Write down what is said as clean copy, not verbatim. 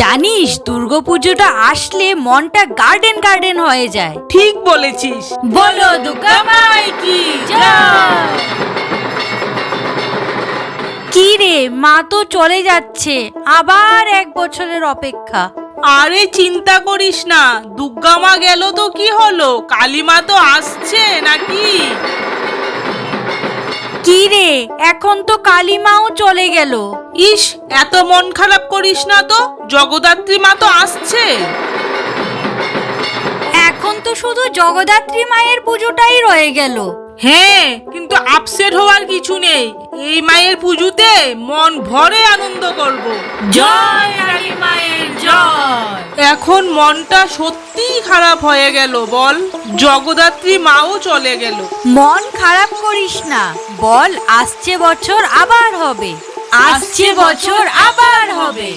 জানিস দুর্গাপুজোটা আসলে মনটা গার্ডেন গার্ডেন হয়ে যায়। ঠিক বলেছিস। বলো দুর্গা মাই কি জয়। কি রে, মা তো চলে যাচ্ছে, আবার 1 বছরের অপেক্ষা। আরে চিন্তা করিস না, দুর্গা মা গেল তো কি হলো, কালী মা তো আসছে নাকি। কি রে, এখন তো কালী মাও চলে গেল। ইস, এত মন খারাপ করিস না তো, জগদ্ধাত্রী মা তো আসছে। এখন তো শুধু জগদ্ধাত্রী মায়ের পুজোটাই রয়ে গেল। হ্যাঁ, কিন্তু আপসেট হওয়ার কিছু নেই, এই মায়ের পুজোতে মন ভরে আনন্দ করব। জয় কালী মায়ের জয়। এখন মনটা সত্যিই খারাপ হয়ে গেল বল, জগদ্ধাত্রী মাও চলে গেল। মন খারাপ করিস না, বল আসছে বছর আবার হবে, আসছে বছর আবার হবে।